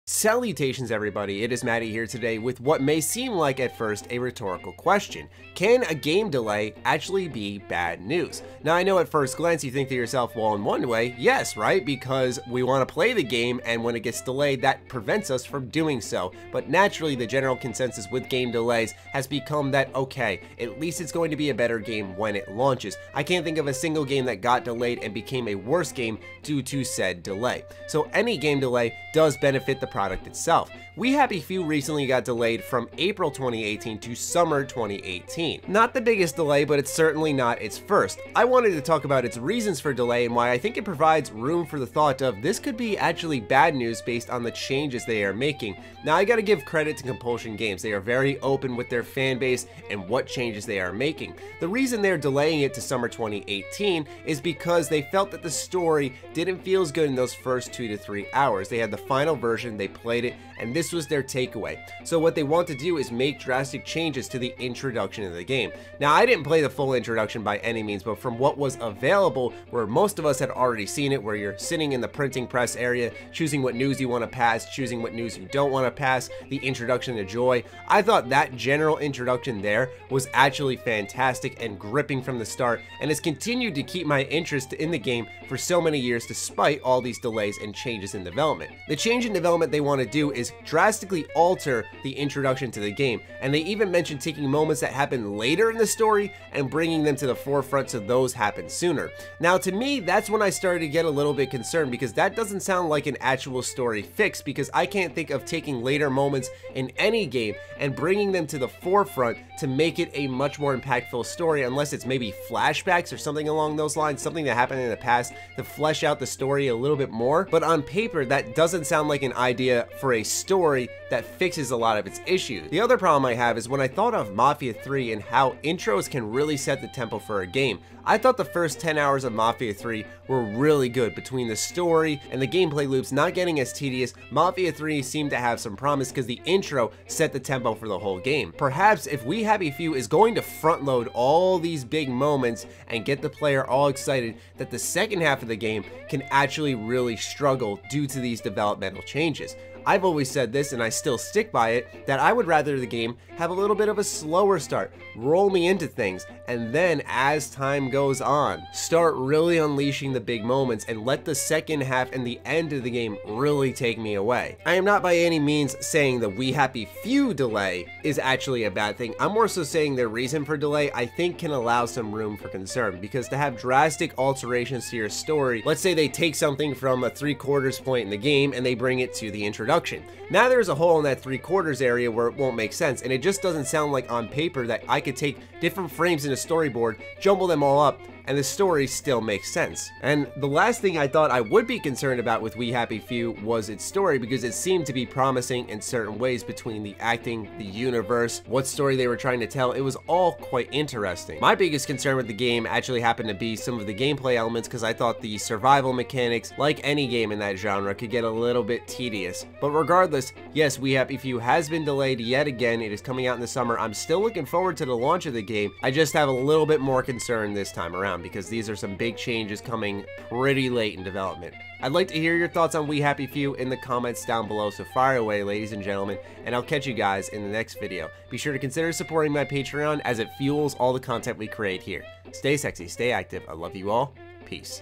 Salutations everybody, it is Matty here today with what may seem like at first a rhetorical question. Can a game delay actually be bad news? Now I know at first glance you think to yourself, well in one way, yes, right? Because we want to play the game and when it gets delayed that prevents us from doing so. But naturally the general consensus with game delays has become that okay, at least it's going to be a better game when it launches. I can't think of a single game that got delayed and became a worse game due to said delay. So any game delay does benefit the product itself. We Happy Few recently got delayed from April 2018 to summer 2018. Not the biggest delay, but it's certainly not its first. I wanted to talk about its reasons for delay and why I think it provides room for the thought of this could be actually bad news based on the changes they are making. Now I gotta give credit to Compulsion Games. They are very open with their fan base and what changes they are making. The reason they're delaying it to summer 2018 is because they felt that the story didn't feel as good in those first 2 to 3 hours. They had the final version, they played it, and this was their takeaway. So what they want to do is make drastic changes to the introduction of the game. Now I didn't play the full introduction by any means, but from what was available, where most of us had already seen it, where you're sitting in the printing press area, choosing what news you want to pass, choosing what news you don't want to pass, the introduction to Joy, I thought that general introduction there was actually fantastic and gripping from the start, and has continued to keep my interest in the game for so many years despite all these delays and changes in development. The change in development they want to do is drastically alter the introduction to the game, and they even mentioned taking moments that happen later in the story and bringing them to the forefront so those happen sooner. Now to me, that's when I started to get a little bit concerned, because that doesn't sound like an actual story fix, because I can't think of taking later moments in any game and bringing them to the forefront to make it a much more impactful story, unless it's maybe flashbacks or something along those lines, something that happened in the past to flesh out the story a little bit more. But on paper, that doesn't sound like an idea for a story that fixes a lot of its issues. The other problem I have is when I thought of Mafia 3 and how intros can really set the tempo for a game. I thought the first 10 hours of Mafia 3 were really good. Between the story and the gameplay loops not getting as tedious, Mafia 3 seemed to have some promise because the intro set the tempo for the whole game. Perhaps if We Happy Few is going to front load all these big moments and get the player all excited, that the second half of the game can actually really struggle due to these developmental changes. I've always said this, and I still stick by it, that I would rather the game have a little bit of a slower start, roll me into things, and then as time goes on, start really unleashing the big moments and let the second half and the end of the game really take me away. I am not by any means saying the We Happy Few delay is actually a bad thing. I'm more so saying their reason for delay I think can allow some room for concern, because to have drastic alterations to your story, let's say they take something from a 3/4 point in the game and they bring it to the introduction. Now there's a hole in that 3/4 area where it won't make sense, and it just doesn't sound like on paper that I could take different frames in a storyboard, jumble them all up, and the story still makes sense. And the last thing I thought I would be concerned about with We Happy Few was its story, because it seemed to be promising in certain ways between the acting, the universe, what story they were trying to tell. It was all quite interesting. My biggest concern with the game actually happened to be some of the gameplay elements, because I thought the survival mechanics, like any game in that genre, could get a little bit tedious. But regardless, yes, We Happy Few has been delayed yet again. It is coming out in the summer. I'm still looking forward to the launch of the game. I just have a little bit more concern this time around, because these are some big changes coming pretty late in development. I'd like to hear your thoughts on We Happy Few in the comments down below, so fire away ladies and gentlemen, and I'll catch you guys in the next video. Be sure to consider supporting my Patreon as it fuels all the content we create here. Stay sexy, stay active, I love you all, peace.